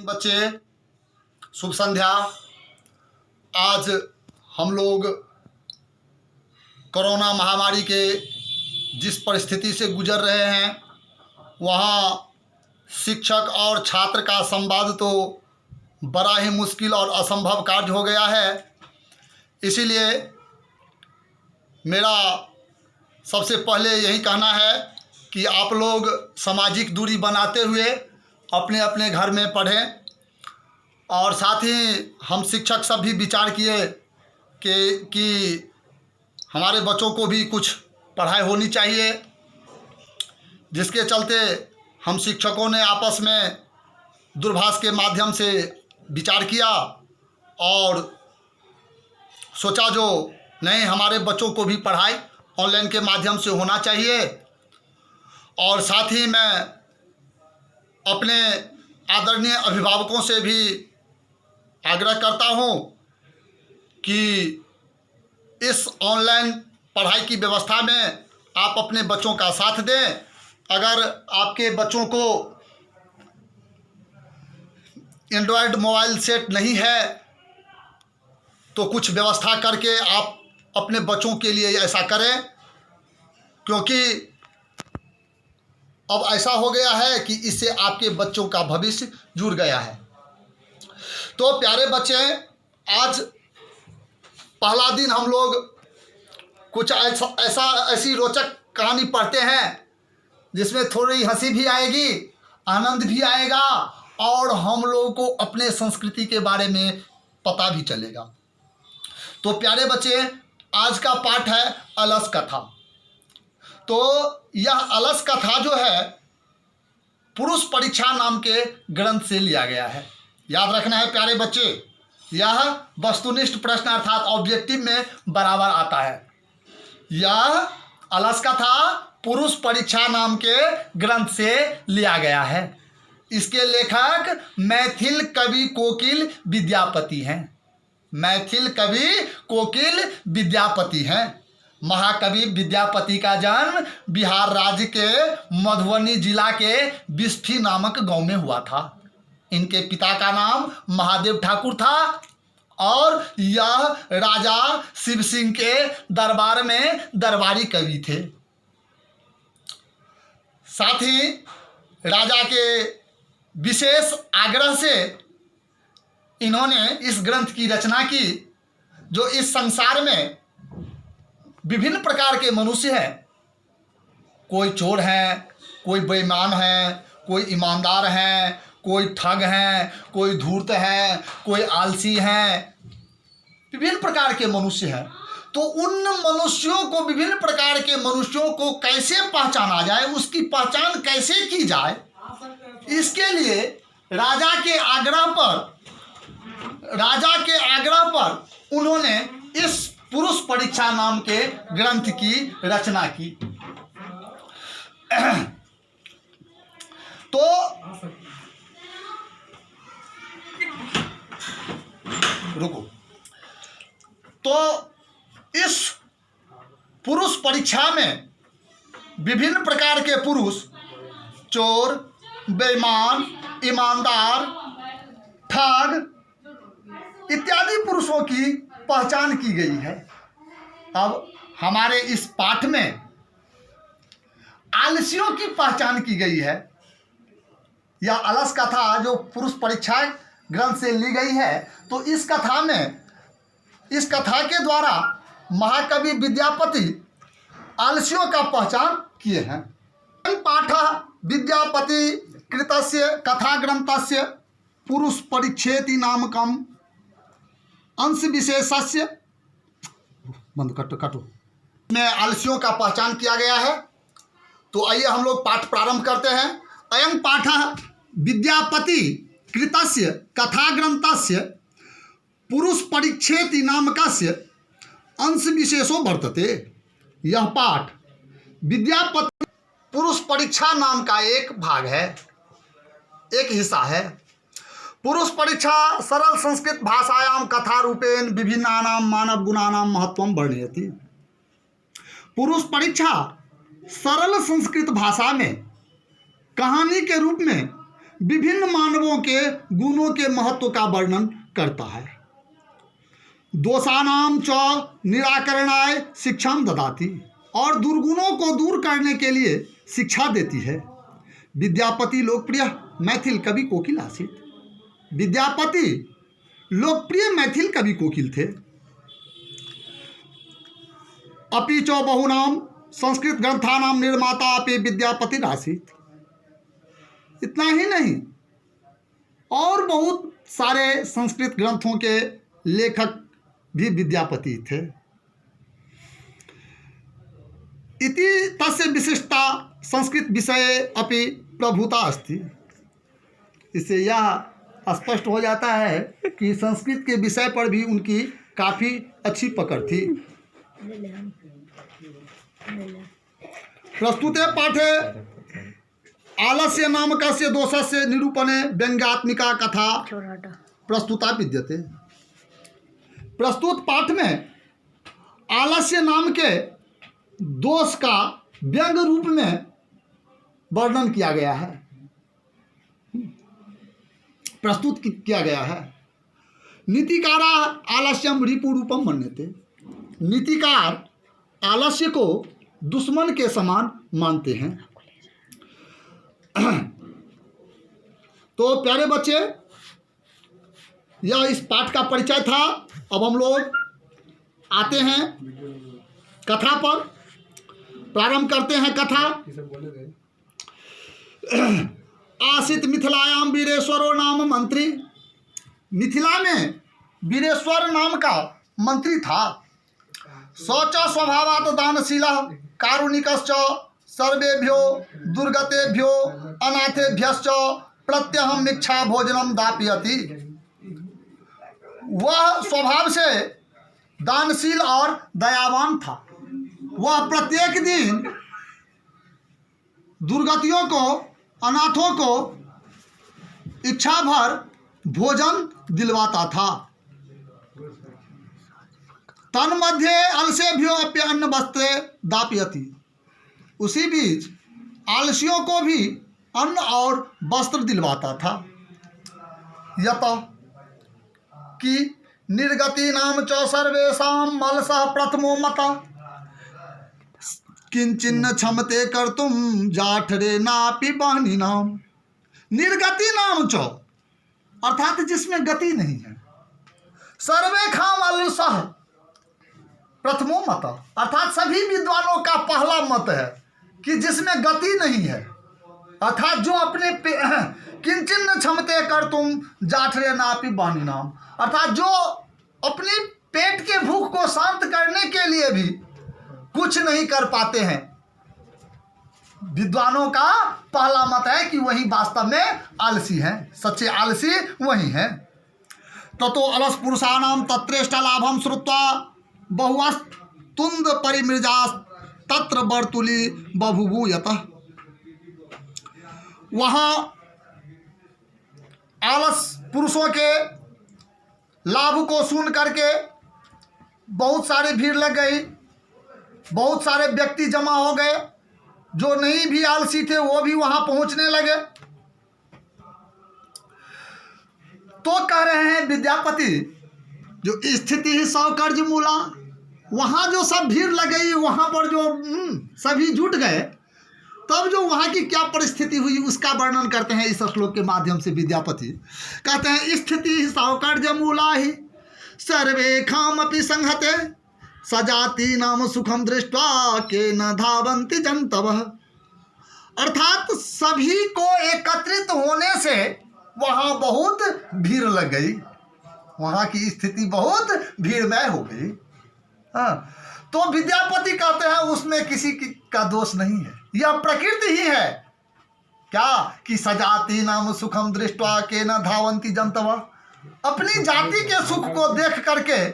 बच्चे, शुभ संध्या। आज हम लोग कोरोना महामारी के जिस परिस्थिति से गुजर रहे हैं, वहाँ शिक्षक और छात्र का संवाद तो बड़ा ही मुश्किल और असंभव कार्य हो गया है। इसीलिए मेरा सबसे पहले यही कहना है कि आप लोग सामाजिक दूरी बनाते हुए अपने अपने घर में पढ़ें। और साथ ही हम शिक्षक सब भी विचार किए कि हमारे बच्चों को भी कुछ पढ़ाई होनी चाहिए, जिसके चलते हम शिक्षकों ने आपस में दूरभाष के माध्यम से विचार किया और सोचा जो नहीं, हमारे बच्चों को भी पढ़ाई ऑनलाइन के माध्यम से होना चाहिए। और साथ ही मैं अपने आदरणीय अभिभावकों से भी आग्रह करता हूं कि इस ऑनलाइन पढ़ाई की व्यवस्था में आप अपने बच्चों का साथ दें। अगर आपके बच्चों को एंड्रॉयड मोबाइल सेट नहीं है तो कुछ व्यवस्था करके आप अपने बच्चों के लिए ऐसा करें, क्योंकि अब ऐसा हो गया है कि इससे आपके बच्चों का भविष्य जुड़ गया है। तो प्यारे बच्चे, आज पहला दिन हम लोग कुछ ऐसी रोचक कहानी पढ़ते हैं जिसमें थोड़ी हंसी भी आएगी, आनंद भी आएगा और हम लोगों को अपने संस्कृति के बारे में पता भी चलेगा। तो प्यारे बच्चे, आज का पाठ है अलस कथा। तो यह अलस कथा जो है पुरुष परीक्षा नाम के ग्रंथ से लिया गया है। याद रखना है प्यारे बच्चे, यह वस्तुनिष्ठ प्रश्न अर्थात ऑब्जेक्टिव में बराबर आता है। यह अलस कथा पुरुष परीक्षा नाम के ग्रंथ से लिया गया है। इसके लेखक मैथिल कवि कोकिल विद्यापति हैं। मैथिल कवि कोकिल विद्यापति हैं। महाकवि विद्यापति का जन्म बिहार राज्य के मधुबनी जिला के बिस्फी नामक गांव में हुआ था। इनके पिता का नाम महादेव ठाकुर था और यह राजा शिव सिंह के दरबार में दरबारी कवि थे। साथ ही राजा के विशेष आग्रह से इन्होंने इस ग्रंथ की रचना की, जो इस संसार में विभिन्न प्रकार के मनुष्य हैं। कोई चोर हैं, कोई बेईमान हैं, कोई ईमानदार हैं, कोई ठग हैं, कोई धूर्त हैं, कोई आलसी हैं, विभिन्न प्रकार के मनुष्य हैं। तो उन मनुष्यों को, विभिन्न प्रकार के मनुष्यों को कैसे पहचाना जाए, उसकी पहचान कैसे की जाए, इसके लिए राजा के आग्रह पर उन्होंने इस पुरुष परीक्षा नाम के ग्रंथ की रचना की। तो रुको। तो इस पुरुष परीक्षा में विभिन्न प्रकार के पुरुष, चोर, बेईमान, ईमानदार, ठग इत्यादि पुरुषों की पहचान की गई है। अब हमारे इस पाठ में आलसियों की पहचान की गई है। यह अलस कथा जो पुरुष परीक्षा ग्रंथ से ली गई है, तो इस कथा के द्वारा महाकवि विद्यापति आलसियों का पहचान किए हैं। पाठ विद्यापति कृतस्य कथा ग्रंथस्य पुरुष परीक्षेति नामकम अंश विशेषस्य बंद कटो में आलसियों का पहचान किया गया है। तो आइए हम लोग पाठ प्रारंभ करते हैं। अयं पाठ विद्यापति कृतस्य कथा ग्रंथस्य पुरुष परीक्षेति नामकस्य अंश विशेषो वर्तते। यह पाठ विद्यापति पुरुष परीक्षा नाम का एक भाग है, एक हिस्सा है। पुरुष परीक्षा सरल संस्कृत भाषायां कथा रूपेण विभिन्नानां मानव गुणानां महत्वं वर्णयति। पुरुष परीक्षा सरल संस्कृत भाषा में कहानी के रूप में विभिन्न मानवों के गुणों के महत्व का वर्णन करता है। दोषानाम च निराकरणाय शिक्षाम ददाति, और दुर्गुणों को दूर करने के लिए शिक्षा देती है। विद्यापति लोकप्रिय मैथिल कवि कोकिल आसीत। विद्यापति लोकप्रिय मैथिल कवि कोकिल थे। अपि च बहुनाम संस्कृत ग्रंथानाम निर्माता अपि विद्यापति आसीत। इतना ही नहीं, और बहुत सारे संस्कृत ग्रंथों के लेखक भी विद्यापति थे। इति तस्य विशिष्टता संस्कृत विषय अपि प्रभुता अस्ति। इससे यह स्पष्ट हो जाता है कि संस्कृत के विषय पर भी उनकी काफ़ी अच्छी पकड़ थी। प्रस्तुते पाठे आलस्य नामकस्य दोषस्य निरूपणे व्यंग्यात्मिका कथा प्रस्तुता विद्यते। प्रस्तुत पाठ में आलस्य नाम के दोष का व्यंग रूप में वर्णन किया गया है, प्रस्तुत किया गया है। नीतिकारा आलस्यम रिपुरूपम मन्यते। नीतिकार आलस्य को दुश्मन के समान मानते हैं। तो प्यारे बच्चे, यह इस पाठ का परिचय था। अब हम लोग आते हैं कथा पर, प्रारंभ करते हैं कथा। आसित मिथिलायाम वीरेश्वरो नाम मंत्री। मिथिला में वीरेश्वर नाम का मंत्री था। शौच स्वभावात् दानशीलः कारुणिकश्च सर्वेभ्यो दुर्गतेभ्यो अनाथेभ्यश्च प्रत्यहम् इच्छा भोजनम दापयति। वह स्वभाव से दानशील और दयावान था। वह प्रत्येक दिन दुर्गतियों को, अनाथों को इच्छा भर भोजन दिलवाता था। तन्मध्ये अलसेभ्यो अप्य अन्न वस्त्रे दापयति। उसी बीच आलसियों को भी अन्न और वस्त्र दिलवाता था। यतः कि निर्गति नाम च सर्वेषां मलसः प्रथमो मतः किंचिन्न क्षमते कर्तुम जाठरे नापि बहनीनाम। निर्गति नाम च, अर्थात जिसमें गति नहीं है। सर्वे खाम अलसः प्रथमो मत, अर्थात सभी विद्वानों का पहला मत है कि जिसमें गति नहीं है, अर्थात जो अपने किंचिन्न क्षमते कर्तुम जाठरे नापि बहनीनाम, अर्थात जो अपने पेट के भूख को शांत करने के लिए भी कुछ नहीं कर पाते हैं। विद्वानों का पहला मत है कि वही वास्तव में आलसी हैं, सच्चे आलसी वही हैं। ततो अलस पुरुषाणाम तत्रेष्ठ लाभम श्रुत्वा बहुवस्तुंद परिमृजा तत्र बर्तुली बभुभूयतः। वहाँ आलस पुरुषों के लाभ को सुन करके बहुत सारी भीड़ लग गई। बहुत सारे व्यक्ति जमा हो गए। जो नहीं भी आलसी थे वो भी वहां पहुंचने लगे। तो कह रहे हैं विद्यापति, जो स्थिति ही सौकर्ज मूला, वहां जो सब भीड़ लग गई, वहां पर जो सभी जुट गए, तब जो वहां की क्या परिस्थिति हुई उसका वर्णन करते हैं इस श्लोक के माध्यम से विद्यापति। कहते हैं स्थिति ही सौकर्ज मूला ही सर्वे खामपि संहते सजाति नाम सुखम दृष्ट्वा के न धावंति जंतवः। अर्थात सभी को एकत्रित होने से वहां बहुत भीड़ लग गई, वहां की स्थिति बहुत भीड़मय हो गई। हाँ, तो विद्यापति कहते हैं उसमें किसी का दोष नहीं है, यह प्रकृति ही है। क्या कि सजाति नाम सुखम दृष्ट्वा के न धावंति जंतवः। अपनी जाति के सुख को देख करके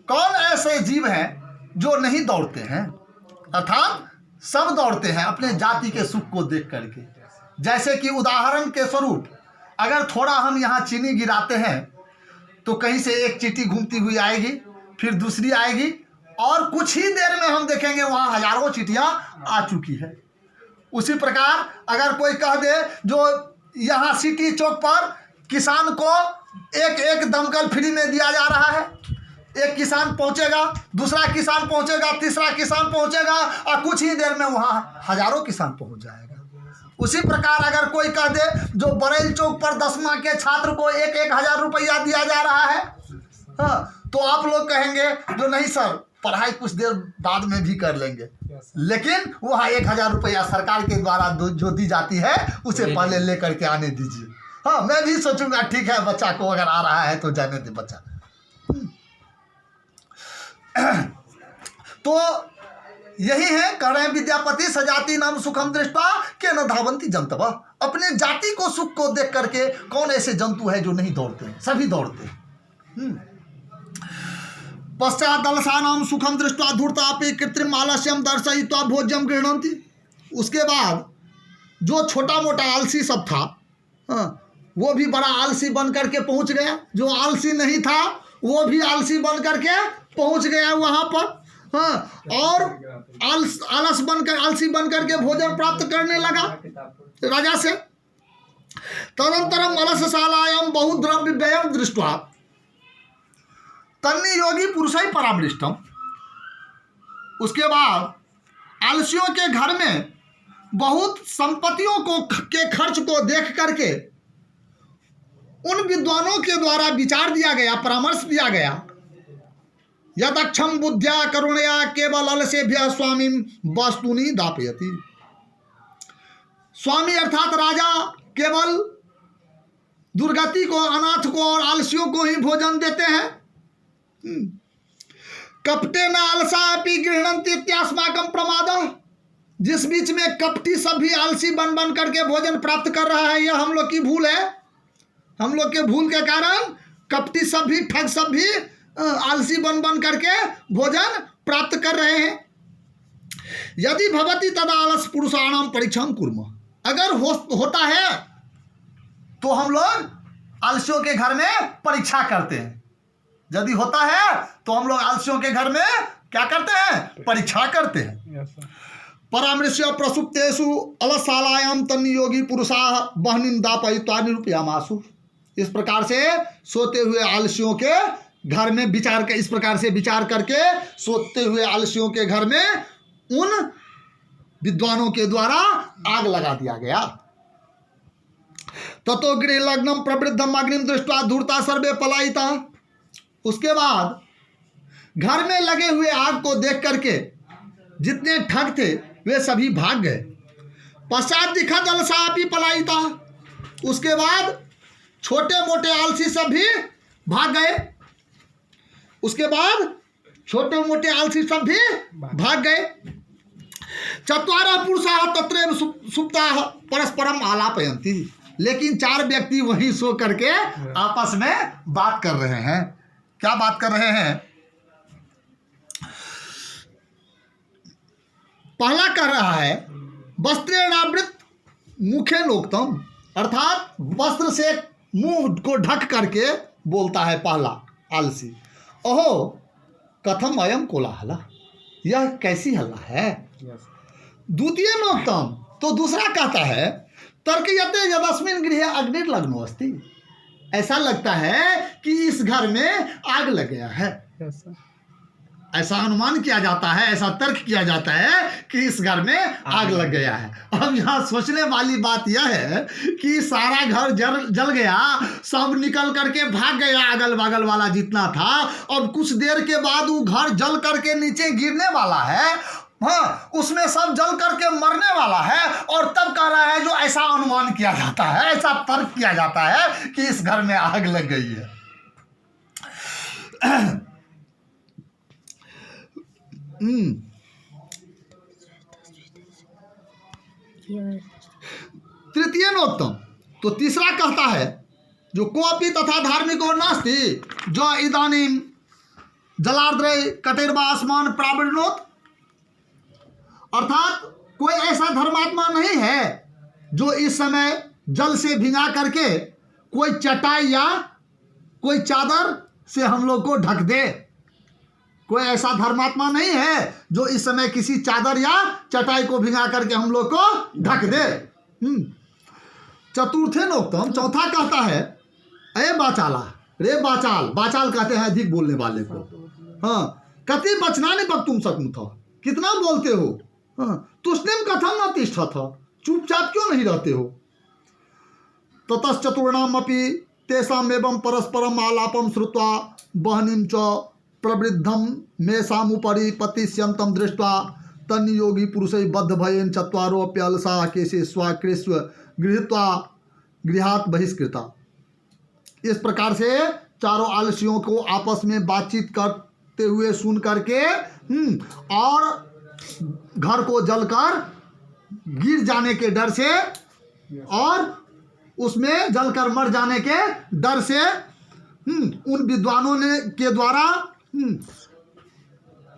कौन ऐसे जीव हैं जो नहीं दौड़ते हैं, अर्थात सब दौड़ते हैं अपने जाति के सुख को देख करके। जैसे कि उदाहरण के स्वरूप अगर थोड़ा हम यहाँ चीनी गिराते हैं तो कहीं से एक चींटी घूमती हुई आएगी, फिर दूसरी आएगी, और कुछ ही देर में हम देखेंगे वहाँ हजारों चींटियाँ आ चुकी है। उसी प्रकार अगर कोई कह दे जो यहाँ सिटी चौक पर किसान को एक एक दमकल फ्री में दिया जा रहा है। एक किसान पहुंचेगा, दूसरा किसान पहुंचेगा, तीसरा किसान पहुंचेगा और कुछ ही देर में वहाँ हजारों किसान पहुंच जाएगा। उसी प्रकार अगर कोई कह दे जो बरेल चौक पर 10वां के छात्र को 1,000 रुपया दिया जा रहा है, हाँ, तो आप लोग कहेंगे जो नहीं सर पढ़ाई कुछ देर बाद में भी कर लेंगे, लेकिन वहाँ 1,000 रुपया सरकार के द्वारा जो दी जाती है उसे पहले लेकर के आने दीजिए। हाँ, मैं भी सोचूंगा ठीक है बच्चा को अगर आ रहा है तो जाने दे बच्चा। तो यही है, कह रहे हैं विद्यापति सजाति नाम सुखम दृष्टा के न धावंती जंतव। अपने जाति को सुख को देख करके कौन ऐसे जंतु है जो नहीं दौड़ते हैं, सभी दौड़ते हैं। पश्चात दलसानाम सुखम दृष्टा धूर्तापि कृत्रिम आलस्यम दर्शयित्वा भोज्यम गृह्णन्ति। उसके बाद जो छोटा मोटा आलसी सब था, हाँ, वो भी बड़ा आलसी बन करके पहुंच गया। जो आलसी नहीं था वो भी आलसी बन करके पहुंच गया वहां पर, हाँ, और आलसी बन करके भोजन प्राप्त करने लगा राजा से। तदंतरम अलसशालायां बहुद्रव्य व्ययं दृष्ट्वा तन्नी योगी पुरुषै परामृष्टम। उसके बाद आलसियों के घर में बहुत संपत्तियों को के खर्च को देख करके उन विद्वानों के द्वारा विचार दिया गया, परामर्श दिया गया। यदक्षम बुद्ध्या करुणया केवल अलसेभ्य स्वामी वस्तुनि दापयति। स्वामी अर्थात राजा केवल दुर्गति को, अनाथ को और आलसियों को ही भोजन देते हैं। कपटे न अलसापि गृह्णन्ति इत्यास्माकं प्रमाद। जिस बीच में कपटी सब भी आलसी बन बन करके भोजन प्राप्त कर रहा है, यह हम लोग की भूल है। हम लोग के भूल के कारण कपटी सब भी, ठग सब भी आलसी बन बन करके भोजन प्राप्त कर रहे हैं। यदि भवति तदा आलस पुरुषाणाम परीक्षाम कुर्म। अगर होता है तो हम लोग आलसियों के घर में परीक्षा करते हैं। यदि होता है तो हम लोग आलसियों के घर में क्या करते हैं? परीक्षा करते हैं। परामृश्य प्रसुप्तेषु अलशालायां तन्नियोगी पुरुषा बहनिं दापयित्वा निरूपयामासु। इस प्रकार से सोते हुए आलसियों के घर में विचार कर, इस प्रकार से विचार करके सोते हुए आलसियों के घर में उन विद्वानों के द्वारा आग लगा दिया गया। ततो गृह लग्नम प्रवृद्धम अग्निम दृष्ट्वा धूर्ता सर्वे पलायिता। उसके बाद घर में लगे हुए आग को देख करके जितने ठग थे वे सभी भाग गए। पश्चात दिखा दलसापि पलायिता। उसके बाद छोटे मोटे आलसी सब भी भाग गए। उसके बाद छोटे मोटे आलसी सब भी भाग गए। चत्वारः पुरुषाः तत्रैव सुप्ताः परस्परम आलापयन्ति। लेकिन 4 व्यक्ति वहीं सो करके आपस में बात कर रहे हैं। क्या बात कर रहे हैं? पहला कह रहा है वस्त्रेणावृत मुखे नोक्तम, अर्थात वस्त्र से मुंह को ढक करके बोलता है पहला आलसी। ओहो कथम अयम कोलाहला, यह कैसी हल्ला है। द्वितीय नोक्तम, तो दूसरा कहता है तर्कयते यदस्मिन् गृहे अग्निर्लग्नो अस्ति। ऐसा लगता है कि इस घर में आग लग गया है। ऐसा अनुमान किया जाता है, ऐसा तर्क किया जाता है कि इस घर में आग लग गया है। अब यहाँ सोचने वाली बात यह है कि सारा घर जल गया, सब निकल करके भाग गया अगल बगल वाला जितना था। अब कुछ देर के बाद वो घर जल करके नीचे गिरने वाला है, हाँ, उसमें सब जल करके मरने वाला है। और तब कह रहा है जो ऐसा अनुमान किया जाता है, ऐसा तर्क किया जाता है कि इस घर में आग लग गई है। तृतीय नोत्तम, तो तीसरा कहता है जो कोपी तथा धार्मिको नास्ति जो इदानीम जलार्द्रय कटेरवा आसमान प्रावृणोत। अर्थात कोई ऐसा धर्मात्मा नहीं है जो इस समय जल से भिंगा करके कोई चटाई या कोई चादर से हम लोग को ढक दे। कोई ऐसा धर्मात्मा नहीं है जो इस समय किसी चादर या चटाई को भिंगा करके हम लोग को ढक दे। चतुर्थे नोक्तम, चौथा कहता है अये बाचाला, रे बाचाल, बाचाल कहते हैं अधिक बोलने वाले को। हाँ, कति वचनानि वक्तुम शक्नुतः, कितना बोलते हो। हाँ, तुष्णिम कथम न तिष्ठथ, चुपचाप क्यों नहीं रहते हो। ततश्चतुर्णाम अपि तेषाम एवं परस्परम आलापम श्रुत्वा बहनिम च प्रवृद्धम मेषामुपरि पतिष्यन्तं दृष्ट्वा तन्नियोगी पुरुषै बद्ध भयेन चत्वारोऽप्यलसा केशे स्वाकृष्व गृहीत्वा गृहात् बहिष्कृता। इस प्रकार से चारों आलसियों को आपस में बातचीत करते हुए सुन करके और घर को जलकर गिर जाने के डर से और उसमें जलकर मर जाने के डर से उन विद्वानों ने के द्वारा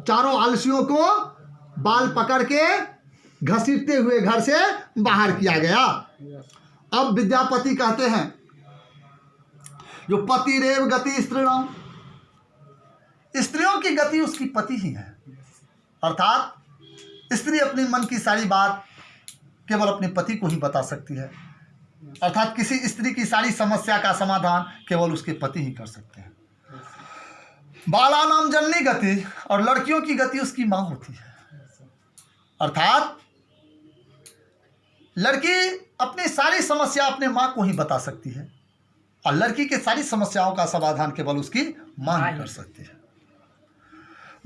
चारों आलसियों को बाल पकड़ के घसीटते हुए घर से बाहर किया गया। अब विद्यापति कहते हैं जो पति रेव गति स्त्रीणाम, स्त्रियों की गति उसकी पति ही है। अर्थात स्त्री अपनी मन की सारी बात केवल अपने पति को ही बता सकती है। अर्थात किसी स्त्री की सारी समस्या का समाधान केवल उसके पति ही कर सकते हैं। बालानाम जननी गति, और लड़कियों की गति उसकी माँ होती है। अर्थात लड़की अपनी सारी समस्या अपने माँ को ही बता सकती है और लड़की के सारी समस्याओं का समाधान केवल उसकी माँ ही कर सकती है।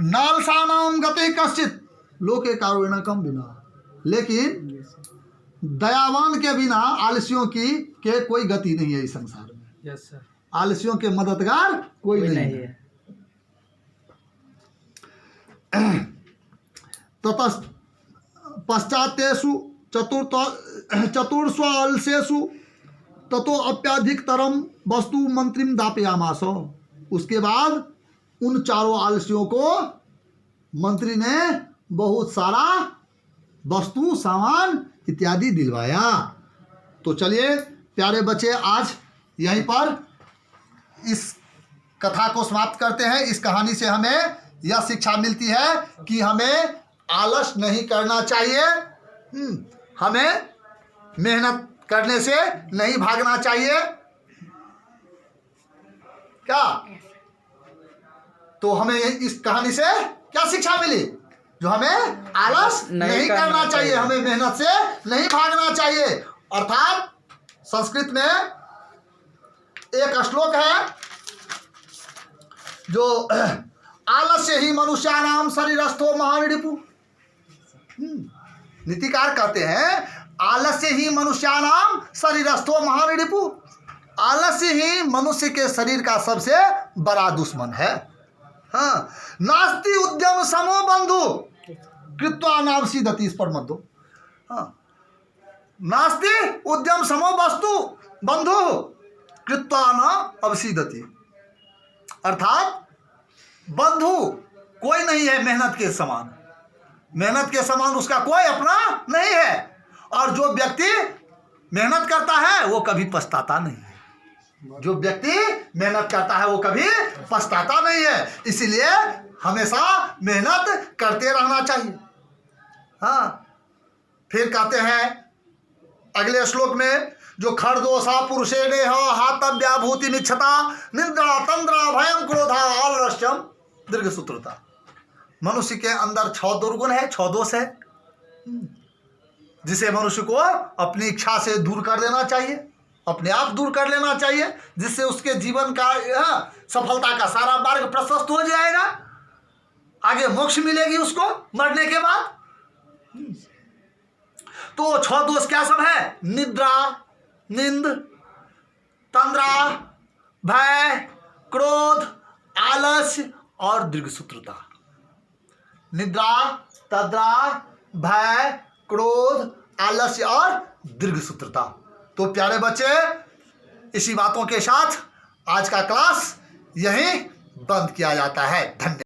नालसानाम गति कश्चित लोके कारुण्यकम बिना, लेकिन दयावान के बिना आलसियों की के कोई गति नहीं है इस संसार में। Yes sir. आलसियों के मददगार कोई नहीं है। ततः पश्चातेषु चतुर्स्व आलसेषु ततो अप्याधिकतरम वस्तु मंत्रिम दापयामास। उसके बाद उन चारों आलसियों को मंत्री ने बहुत सारा वस्तु सामान इत्यादि दिलवाया। तो चलिए प्यारे बच्चे, आज यहीं पर इस कथा को समाप्त करते हैं। इस कहानी से हमें यह शिक्षा मिलती है कि हमें आलस नहीं करना चाहिए, हमें मेहनत करने से नहीं भागना चाहिए। क्या तो हमें इस कहानी से क्या शिक्षा मिली? जो हमें आलस नहीं करना चाहिए, हमें मेहनत से नहीं भागना चाहिए। अर्थात संस्कृत में एक श्लोक है जो आलस्य ही मनुष्यानाम शरीरस्थो महानिरिपु। नीतिकार कहते हैं आलस्य ही मनुष्यानाम शरीरस्थो महानिरिपु। आलस्य ही मनुष्य के शरीर का सबसे बड़ा दुश्मन है। हाँ, नास्ति उद्यम समो बंधु कृत्वा नाम सीदति, इस पर मत दो। हाँ, नास्ति उद्यम समो वस्तु बंधु कृत्वा न अवसीदति। अर्थात बंधु कोई नहीं है मेहनत के समान, मेहनत के समान उसका कोई अपना नहीं है। और जो व्यक्ति मेहनत करता है वो कभी पछताता नहीं है। जो व्यक्ति मेहनत करता है वो कभी पछताता नहीं है। इसीलिए हमेशा मेहनत करते रहना चाहिए। हाँ, फिर कहते हैं अगले श्लोक में जो खरदोषा पुरुषे ने हातव्याभूति मिच्छता निद्रा तंद्रा भयम क्रोधा आलस्यम दीर्घ सूत्रता। मनुष्य के अंदर 6 दुर्गुण है, 6 दोष है, जिसे मनुष्य को अपनी इच्छा से दूर कर देना चाहिए, अपने आप दूर कर लेना चाहिए, जिससे उसके जीवन का सफलता का सारा मार्ग प्रशस्त हो जाएगा। आगे मोक्ष मिलेगी उसको मरने के बाद। तो 6 दोष क्या सब है? निद्रा, नींद, तंद्रा, भय, क्रोध, आलस्य और दीर्घसूत्रता। निद्रा, तंद्रा, भय, क्रोध, आलस्य और दीर्घसूत्रता। तो प्यारे बच्चे, इसी बातों के साथ आज का क्लास यहीं बंद किया जाता है। धन्यवाद।